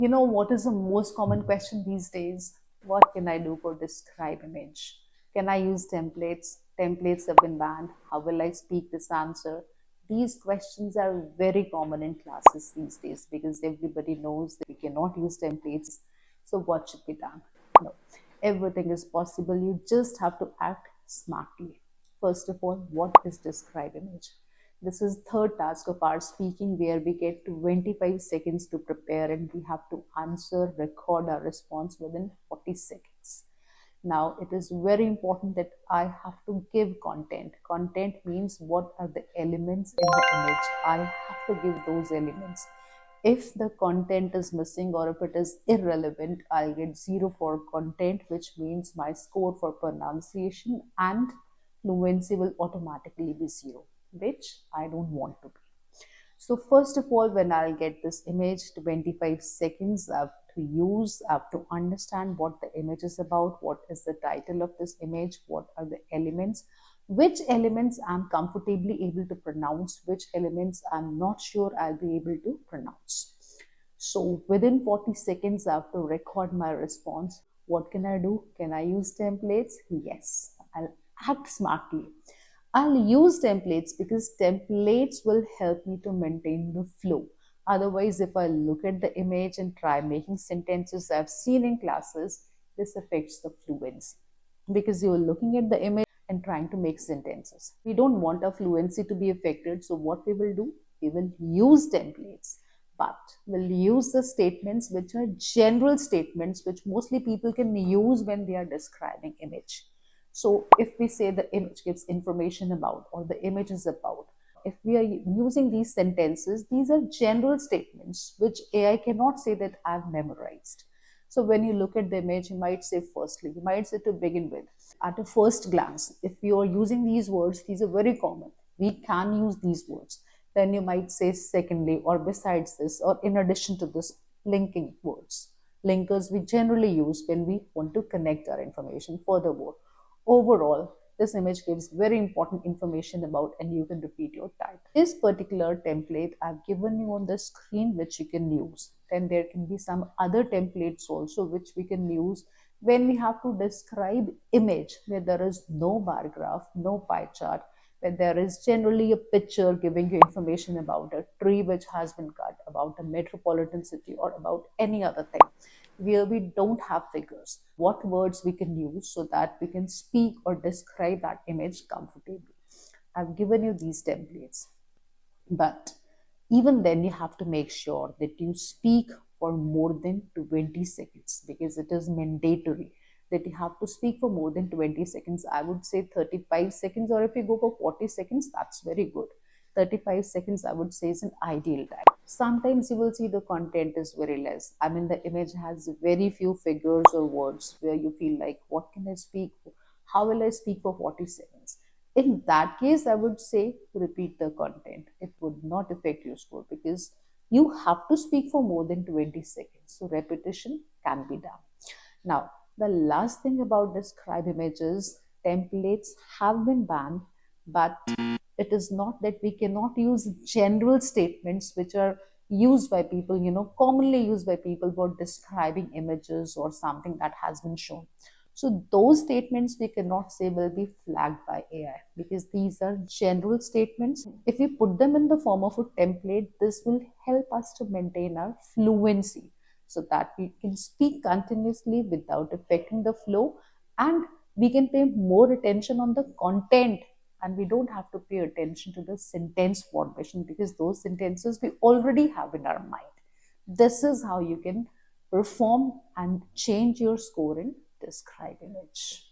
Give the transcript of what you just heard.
You know what is the most common question these days? What can I do for describe image? Can I use templates? Templates have been banned. How will I speak this answer? These questions are very common in classes these days because everybody knows that we cannot use templates. So what should be done? No, everything is possible. You just have to act smartly. First of all, what is describe image? This is third task of our speaking where we get 25 seconds to prepare and we have to answer, record our response within 40 seconds. Now, it is very important that I have to give content. Content means what are the elements in the image. I have to give those elements. If the content is missing or if it is irrelevant, I'll get 0 for content, which means my score for pronunciation and fluency will automatically be 0, which I don't want to be. So first of all, when I'll get this image, 25 seconds, I have I have to understand what the image is about, what is the title of this image, what are the elements, which elements I'm comfortably able to pronounce, which elements I'm not sure I'll be able to pronounce. So within 40 seconds, I have to record my response. What can I do? Can I use templates? Yes, I'll act smartly. I'll use templates because templates will help me to maintain the flow. Otherwise, if I look at the image and try making sentences I've seen in classes, this affects the fluency because you're looking at the image and trying to make sentences. We don't want our fluency to be affected. So what we will do? We will use templates, but we'll use the statements which are general statements which mostly people can use when they are describing image. So if we say the image gives information about or the image is about, if we are using these sentences, these are general statements which AI cannot say that I've memorized. So when you look at the image, you might say firstly, you might say to begin with, at a first glance, if you are using these words, these are very common. We can use these words. Then you might say secondly, or besides this, or in addition to this, linking words. Linkers we generally use when we want to connect our information furthermore. Overall, this image gives very important information about, and you can repeat your type. This particular template I've given you on the screen which you can use. Then there can be some other templates also which we can use when we have to describe image where there is no bar graph, no pie chart, where there is generally a picture giving you information about a tree which has been cut, about a metropolitan city or about any other thing where we don't have figures, what words we can use so that we can speak or describe that image comfortably. I've given you these templates, but even then you have to make sure that you speak for more than 20 seconds because it is mandatory that you have to speak for more than 20 seconds. I would say 35 seconds, or if you go for 40 seconds, that's very good. 35 seconds, I would say, is an ideal time. Sometimes you will see the content is very less. I mean, the image has very few figures or words where you feel like, what can I speak for? How will I speak for 40 seconds? In that case, I would say repeat the content. It would not affect your score because you have to speak for more than 20 seconds. So repetition can be done. Now, the last thing about describe images, templates have been banned, but it is not that we cannot use general statements which are used by people, commonly used by people for describing images or something that has been shown. So those statements we cannot say will be flagged by AI because these are general statements. If we put them in the form of a template, this will help us to maintain our fluency so that we can speak continuously without affecting the flow, and we can pay more attention on the content, and we don't have to pay attention to the sentence formation because those sentences we already have in our mind. This is how you can perform and change your score in describe image.